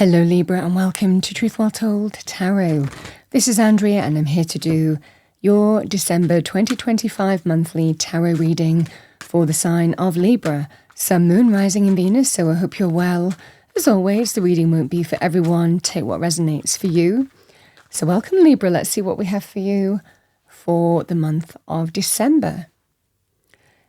Hello Libra and welcome to Truth Well Told Tarot. This is Andrea and I'm here to do your December 2025 monthly tarot reading for the sign of Libra, Sun, Moon, Rising in Venus, so I hope you're well. As always, the reading won't be for everyone. Take what resonates for you. So welcome Libra, let's see what we have for you for the month of December.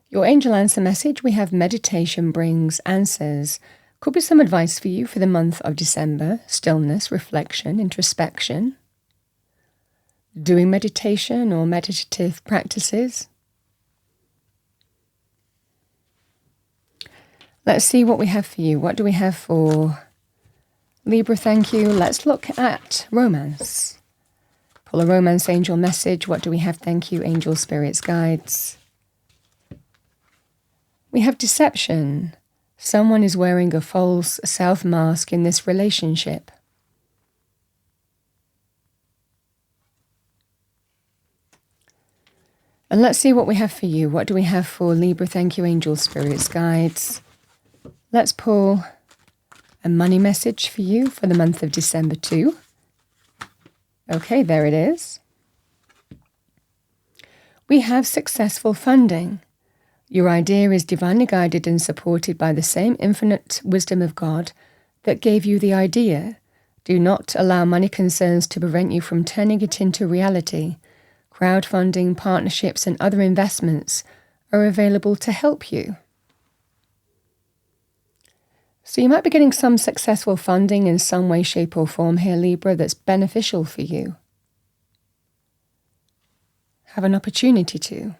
Your angel answer message, we have meditation brings answers. Could be some advice for you for the month of December. Stillness, reflection, introspection. Doing meditation or meditative practices. Let's see what we have for you. What do we have for Libra? Thank you. Let's look at romance. Pull a romance angel message. What do we have? Thank you, angel, spirits, guides. We have deception. Someone is wearing a false self-mask in this relationship. And let's see what we have for you. What do we have for Libra? Thank you, angel, spirits, guides. Let's pull a money message for you for the month of December too. Okay, there it is. We have successful funding. Your idea is divinely guided and supported by the same infinite wisdom of God that gave you the idea. Do not allow money concerns to prevent you from turning it into reality. Crowdfunding, partnerships, and other investments are available to help you. So you might be getting some successful funding in some way, shape, or form here, Libra, that's beneficial for you. Have an opportunity to.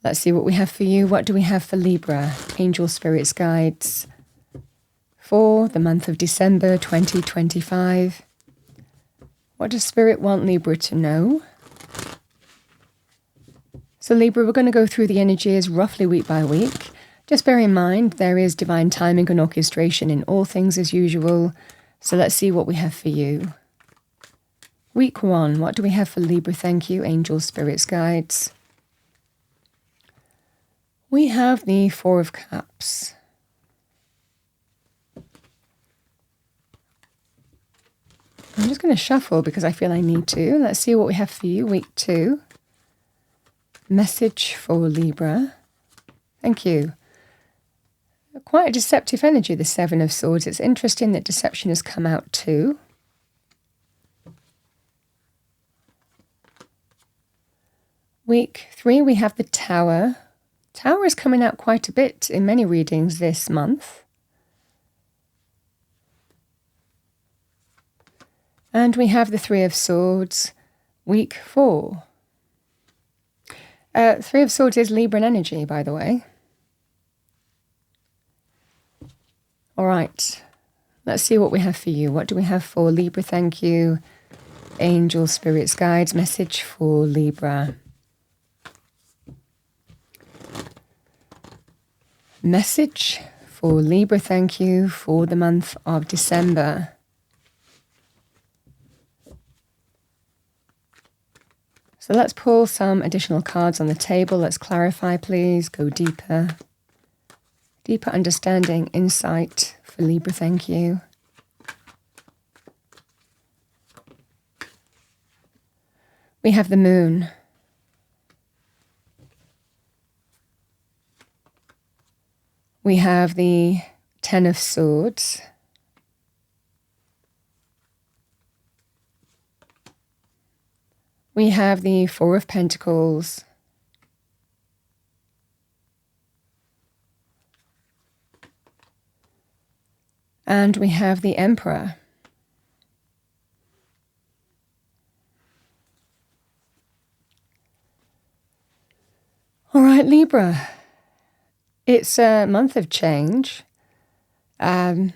Let's see what we have for you. What do we have for Libra? Angel, spirits, guides for the month of December 2025. What does Spirit want Libra to know? So Libra, we're going to go through the energies roughly week by week. Just bear in mind there is divine timing and orchestration in all things as usual. So let's see what we have for you. Week 1, what do we have for Libra? Thank you, angel, spirits, guides. We have the Four of Cups. I'm just going to shuffle because I feel I need to. Let's see what we have for you. Week 2. Message for Libra. Thank you. Quite a deceptive energy, the Seven of Swords. It's interesting that deception has come out too. Week 3, we have the Tower. Tower is coming out quite a bit in many readings this month. And we have the Three of Swords, week 4. Three of Swords is Libran energy, by the way. All right, let's see what we have for you. What do we have for Libra? Thank you, angel, spirits, guides. Message for Libra. Message for Libra, thank you, for the month of December. So let's pull some additional cards on the table. Let's clarify, please. Go deeper. Deeper understanding, insight for Libra, thank you. We have the Moon. We have the Ten of Swords. We have the Four of Pentacles. And we have the Emperor. All right, Libra. It's a month of change, but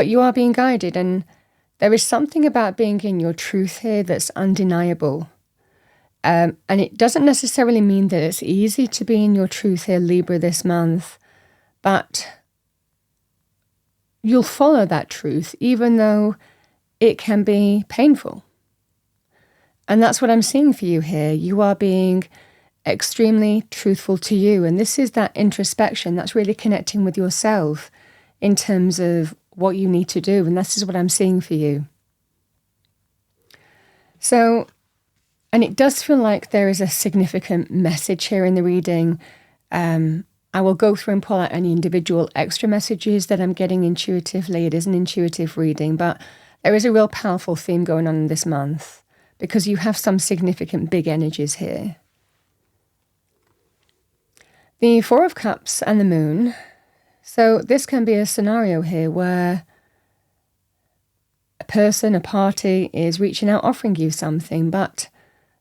you are being guided, and there is something about being in your truth here that's undeniable. And it doesn't necessarily mean that it's easy to be in your truth here, Libra, this month, but you'll follow that truth, even though it can be painful. And that's what I'm seeing for you here. You are being extremely truthful to you. And this is that introspection that's really connecting with yourself. in terms of what you need to do. And this is what I'm seeing for you. So, and it does feel like there is a significant message here in the reading. I will go through and pull out any individual extra messages that I'm getting intuitively. It is an intuitive reading, but there is a real powerful theme going on this month because you have some significant big energies here. The Four of Cups and the Moon. So this can be a scenario here where a person, a party is reaching out, offering you something, but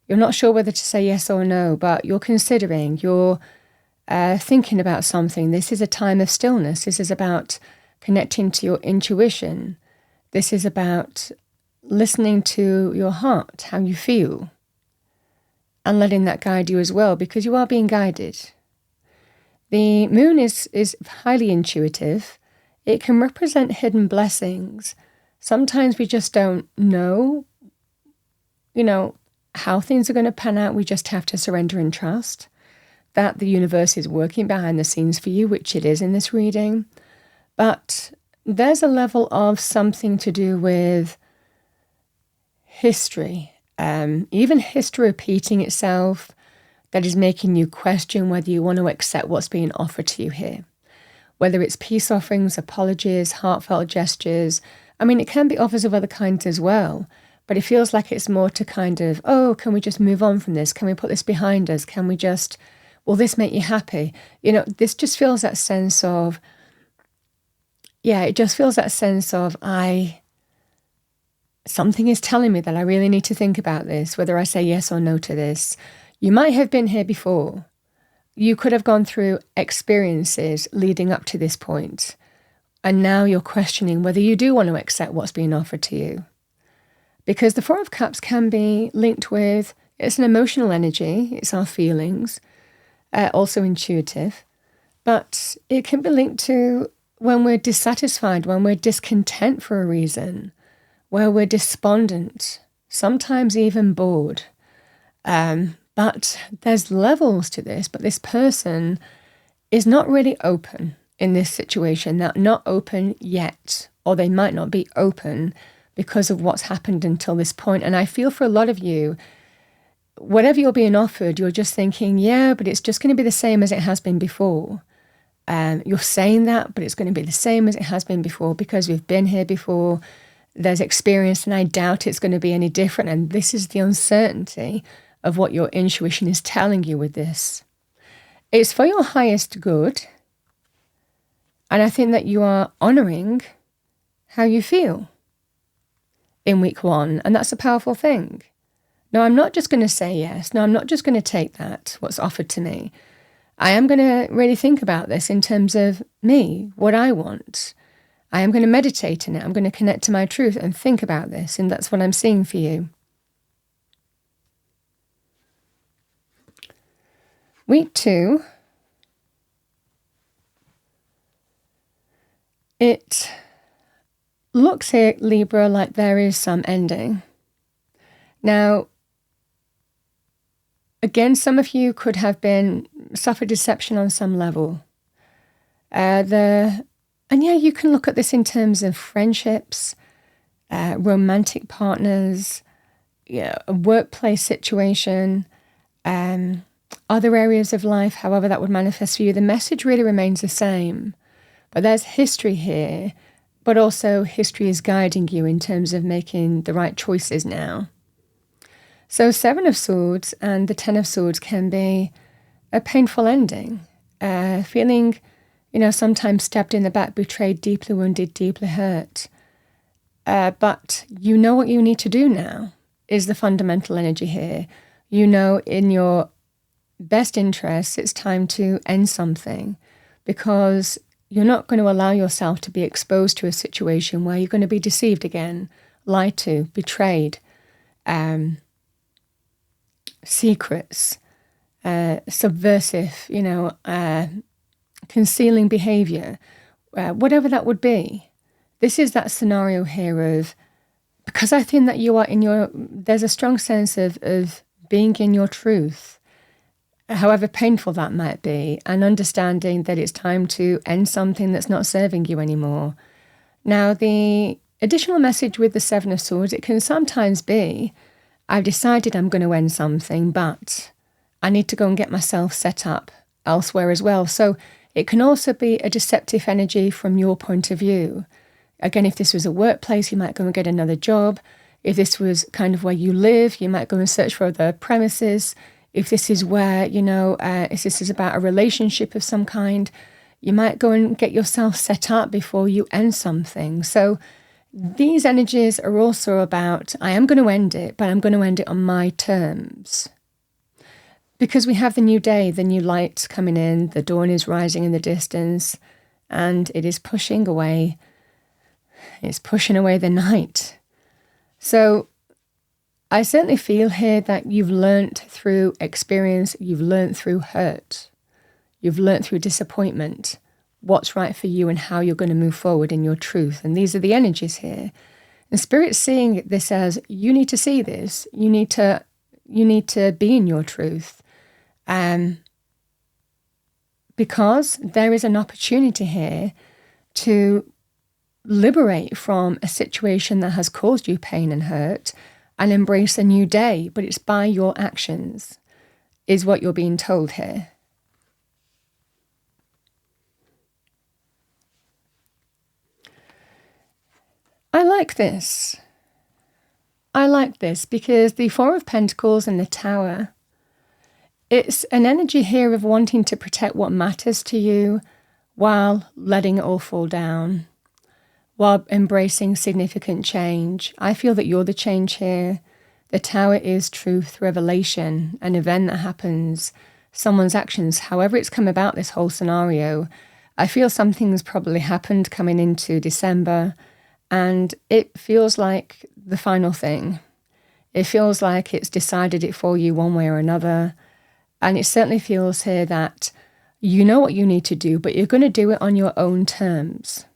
you're not sure whether to say yes or no, but you're considering, you're thinking about something. This is a time of stillness. This is about connecting to your intuition. This is about listening to your heart, how you feel, and letting that guide you as well, because you are being guided. The moon is highly intuitive. It can represent hidden blessings. Sometimes we just don't know, how things are going to pan out. We just have to surrender and trust that the universe is working behind the scenes for you, which it is in this reading. But there's a level of something to do with history, even history repeating itself, that is making you question whether you want to accept what's being offered to you here. Whether it's peace offerings, apologies, heartfelt gestures. I mean, it can be offers of other kinds as well, but it feels like it's more to kind of, can we just move on from this? Can we put this behind us? Can we just, will this make you happy? This just feels that sense of, it just feels that sense of, something is telling me that I really need to think about this, whether I say yes or no to this. You might have been here before. You could have gone through experiences leading up to this point, and now you're questioning whether you do want to accept what's being offered to you. Because the Four of Cups can be linked with, it's an emotional energy, it's our feelings, also intuitive, but it can be linked to when we're dissatisfied, when we're discontent for a reason, where we're despondent, sometimes even bored. But there's levels to this, but this person is not really open in this situation. They're not open yet, or they might not be open because of what's happened until this point. And I feel for a lot of you, whatever you're being offered, you're just thinking, but it's just going to be the same as it has been before. You're saying that, but it's going to be the same as it has been before because we've been here before. There's experience, and I doubt it's going to be any different. And this is the uncertainty of what your intuition is telling you with this. It's for your highest good. And I think that you are honoring how you feel in week one. And that's a powerful thing. No, I'm not just going to say yes. No, I'm not just going to take that, what's offered to me. I am going to really think about this in terms of me, what I want. I am going to meditate in it. I'm going to connect to my truth and think about this. And that's what I'm seeing for you. Week 2, it looks here, Libra, like there is some ending. Now, again, some of you could have suffered deception on some level. You can look at this in terms of friendships, romantic partners, a workplace situation, other areas of life, however that would manifest for you. The message really remains the same. But there's history here, but also history is guiding you in terms of making the right choices now. So 7 of Swords and the 10 of Swords can be a painful ending. Feeling, sometimes stabbed in the back, betrayed, deeply wounded, deeply hurt. But you know what you need to do now is the fundamental energy here. In your best interests, it's time to end something because you're not going to allow yourself to be exposed to a situation where you're going to be deceived again, lied to, betrayed, secrets, subversive, concealing behavior, whatever that would be. This is that scenario here of, because I think that you are there's a strong sense of being in your truth. however painful that might be, and understanding that it's time to end something that's not serving you anymore. Now, the additional message with the Seven of Swords, it can sometimes be, I've decided I'm going to end something, but I need to go and get myself set up elsewhere as well. So it can also be a deceptive energy from your point of view. Again, if this was a workplace, you might go and get another job. If this was kind of where you live, you might go and search for other premises. If this is where, if this is about a relationship of some kind, you might go and get yourself set up before you end something. So these energies are also about, I am going to end it, but I'm going to end it on my terms. Because we have the new day, the new light coming in, the dawn is rising in the distance, and it is pushing away. It's pushing away the night. So I certainly feel here that you've learnt through experience, you've learnt through hurt, you've learnt through disappointment what's right for you and how you're going to move forward in your truth. And these are the energies here. And Spirit's seeing this as, you need to see this. You need to be in your truth. Because there is an opportunity here to liberate from a situation that has caused you pain and hurt and embrace a new day, but it's by your actions, is what you're being told here. I like this. I like this because the Four of Pentacles and the Tower, it's an energy here of wanting to protect what matters to you while letting it all fall down, while embracing significant change. I feel that you're the change here. The Tower is truth, revelation, an event that happens, someone's actions, however it's come about, this whole scenario. I feel something's probably happened coming into December, and it feels like the final thing. It feels like it's decided it for you one way or another. And it certainly feels here that you know what you need to do, but you're going to do it on your own terms.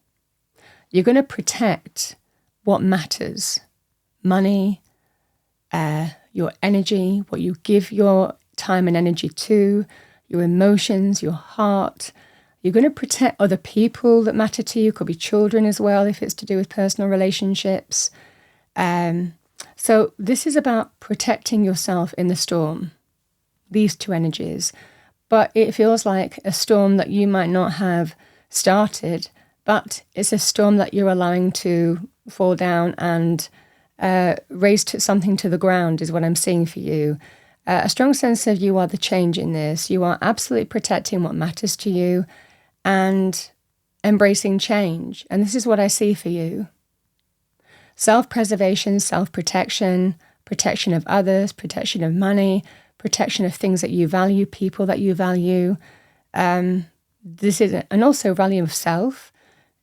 You're going to protect what matters. Money, your energy, what you give your time and energy to, your emotions, your heart. You're going to protect other people that matter to you. Could be children as well, if it's to do with personal relationships. So this is about protecting yourself in the storm, these two energies. But it feels like a storm that you might not have started, but it's a storm that you're allowing to fall down and raise something to the ground is what I'm seeing for you. A strong sense of you are the change in this. You are absolutely protecting what matters to you and embracing change. And this is what I see for you. Self-preservation, self-protection, protection of others, protection of money, protection of things that you value, people that you value. This is, and also value of self.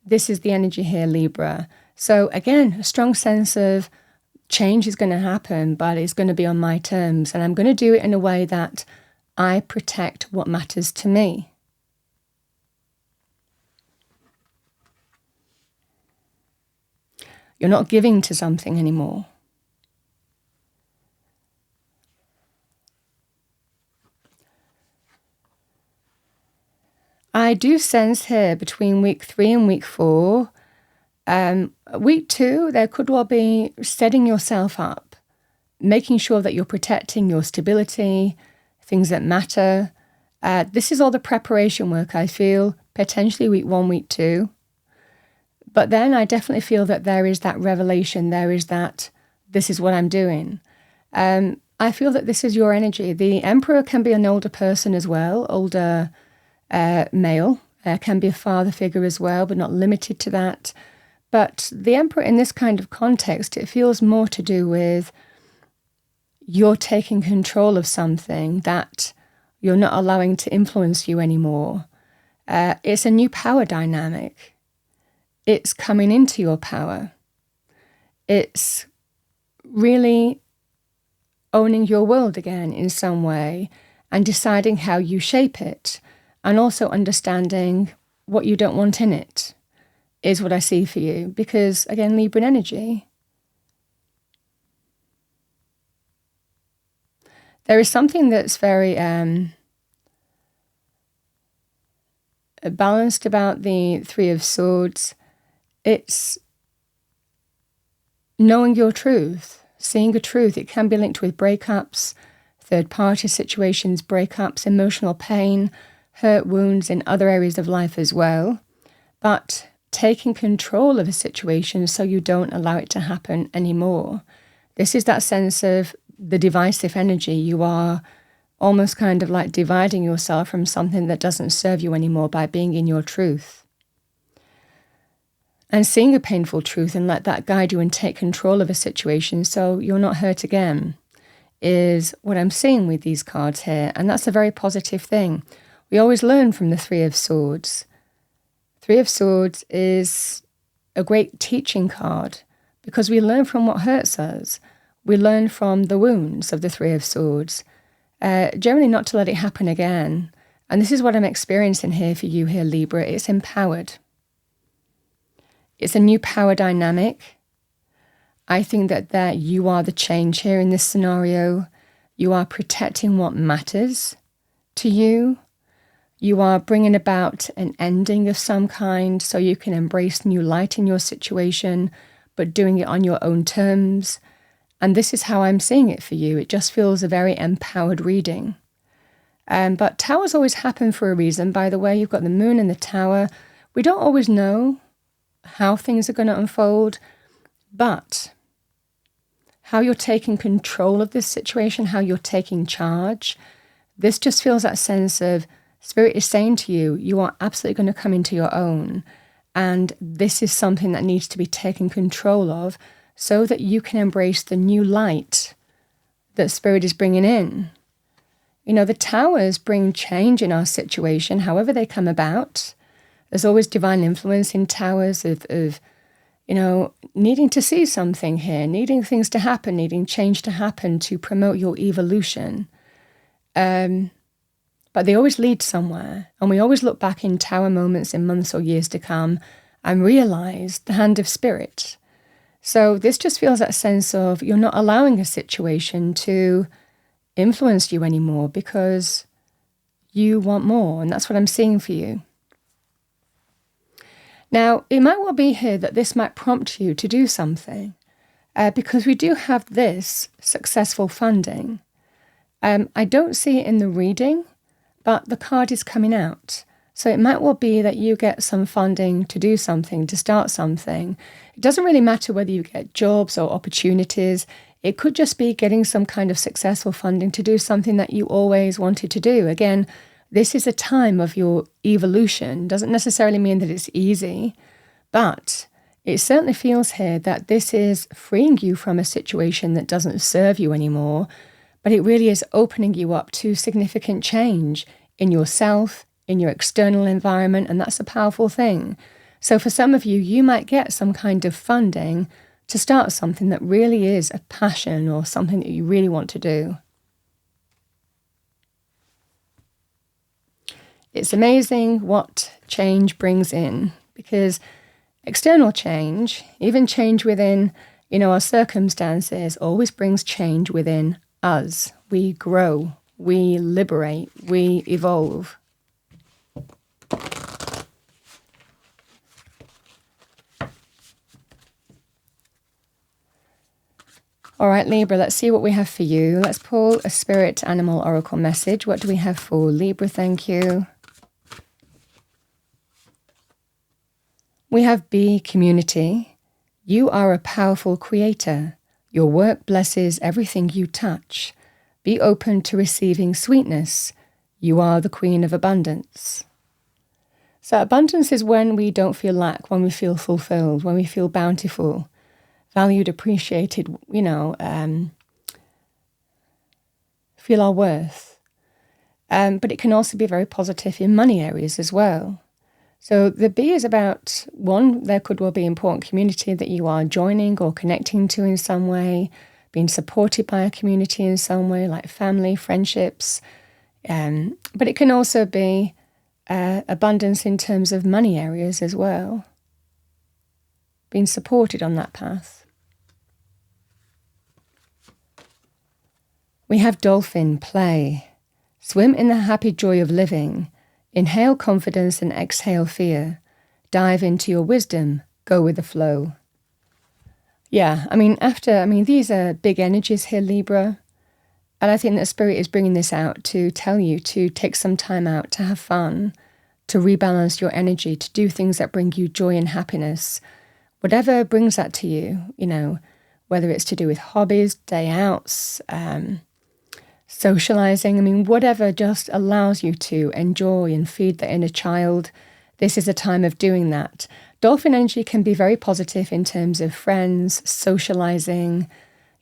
This is the energy here, Libra. So again, a strong sense of change is going to happen, but it's going to be on my terms. And I'm going to do it in a way that I protect what matters to me. You're not giving to something anymore. I do sense here between week 3 and week 4, week 2, there could well be setting yourself up, making sure that you're protecting your stability, things that matter. This is all the preparation work, I feel, potentially week 1, week 2. But then I definitely feel that there is that revelation, there is that, this is what I'm doing. I feel that this is your energy. The Emperor can be an older person as well, older male, can be a father figure as well, but not limited to that. But the Emperor in this kind of context, it feels more to do with you're taking control of something that you're not allowing to influence you anymore. It's a new power dynamic. It's coming into your power. It's really owning your world again in some way and deciding how you shape it, and also understanding what you don't want in it is what I see for you. Because, again, Libran energy, there is something that's very balanced about the Three of Swords, it's knowing your truth, seeing a truth. It can be linked with breakups, third-party situations, breakups, emotional pain, hurt, wounds in other areas of life as well. But taking control of a situation so you don't allow it to happen anymore. This is that sense of the divisive energy. You are almost kind of like dividing yourself from something that doesn't serve you anymore by being in your truth. And seeing a painful truth and let that guide you and take control of a situation so you're not hurt again is what I'm seeing with these cards here. And that's a very positive thing. We always learn from the Three of Swords. Three of Swords is a great teaching card because we learn from what hurts us. We learn from the wounds of the Three of Swords. Generally not to let it happen again. And this is what I'm experiencing here for you here, Libra. It's empowered. It's a new power dynamic. I think that you are the change here in this scenario. You are protecting what matters to you. You are bringing about an ending of some kind so you can embrace new light in your situation, but doing it on your own terms. And this is how I'm seeing it for you. It just feels a very empowered reading. But towers always happen for a reason. By the way, you've got the moon and the tower. We don't always know how things are going to unfold, but how you're taking control of this situation, how you're taking charge, this just feels that sense of Spirit is saying to you, you are absolutely going to come into your own. And this is something that needs to be taken control of so that you can embrace the new light that Spirit is bringing in. You know, the towers bring change in our situation, however they come about. There's always divine influence in towers of you know, needing to see something here, needing things to happen, needing change to happen to promote your evolution. But they always lead somewhere. And we always look back in tower moments in months or years to come and realize the hand of Spirit. So this just feels that sense of you're not allowing a situation to influence you anymore because you want more. And that's what I'm seeing for you. Now, it might well be here that this might prompt you to do something because we do have this successful funding. I don't see it in the reading, but the card is coming out. So it might well be that you get some funding to do something, to start something. It doesn't really matter whether you get jobs or opportunities. It could just be getting some kind of successful funding to do something that you always wanted to do. Again, this is a time of your evolution. Doesn't necessarily mean that it's easy, but it certainly feels here that this is freeing you from a situation that doesn't serve you anymore, but it really is opening you up to significant change in yourself, in your external environment, and that's a powerful thing. So for some of you, you might get some kind of funding to start something that really is a passion or something that you really want to do. It's amazing what change brings in, because external change, even change within, our circumstances, always brings change within us. We grow, we liberate, we evolve. All right, Libra, let's see what we have for you. Let's pull a spirit animal oracle message. What do we have for Libra? Thank you. We have B, community. You are a powerful creator. Your work blesses everything you touch. Be open to receiving sweetness. You are the queen of abundance. So abundance is when we don't feel lack, when we feel fulfilled, when we feel bountiful, valued, appreciated, feel our worth. But it can also be very positive in money areas as well. So the B is about, one, there could well be important community that you are joining or connecting to in some way, being supported by a community in some way, like family, friendships. But it can also be abundance in terms of money areas as well, being supported on that path. We have dolphin, play. Swim in the happy joy of living. Inhale confidence and exhale fear. Dive into your wisdom. Go with the flow. Yeah, these are big energies here, Libra. And I think that Spirit is bringing this out to tell you to take some time out, to have fun, to rebalance your energy, to do things that bring you joy and happiness. Whatever brings that to you, whether it's to do with hobbies, day outs, socializing, whatever just allows you to enjoy and feed the inner child. This is a time of doing that. Dolphin energy can be very positive in terms of friends, socializing,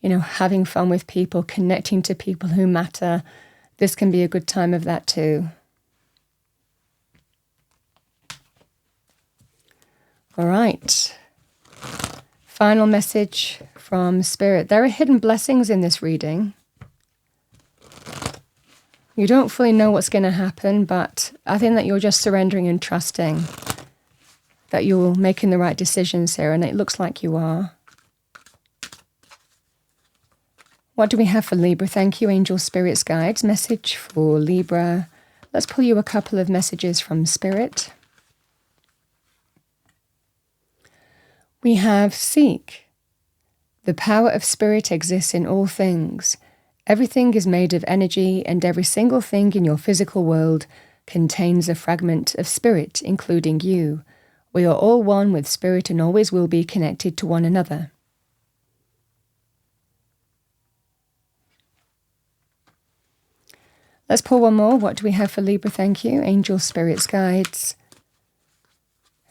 having fun with people, connecting to people who matter. This can be a good time of that too. All right. Final message from Spirit. There are hidden blessings in this reading. You don't fully know what's going to happen, but I think that you're just surrendering and trusting that you're making the right decisions here, and it looks like you are. What do we have for Libra? Thank you, Angel Spirits Guides. Message for Libra. Let's pull you a couple of messages from Spirit. We have Seek. The power of Spirit exists in all things. Everything is made of energy, and every single thing in your physical world contains a fragment of Spirit, including you. We are all one with Spirit and always will be connected to one another. Let's pull one more. What do we have for Libra? Thank you. Angel Spirits Guides.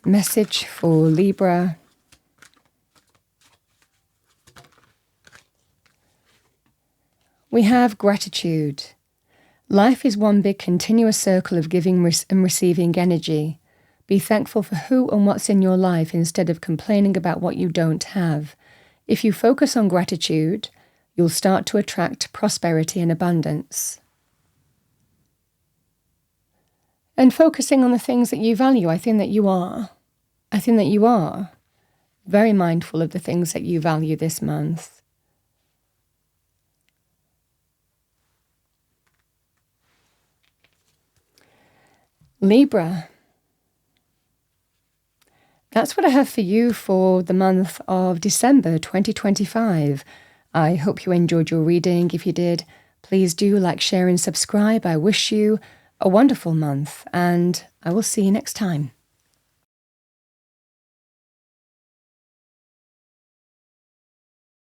Message for Libra. We have gratitude. Life is one big continuous circle of giving and receiving energy. Be thankful for who and what's in your life instead of complaining about what you don't have. If you focus on gratitude, you'll start to attract prosperity and abundance. And focusing on the things that you value, I think that you are. Very mindful of the things that you value this month. Libra. That's what I have for you for the month of December 2025. I hope you enjoyed your reading. If you did, please do like, share, and subscribe. I wish you a wonderful month, and I will see you next time.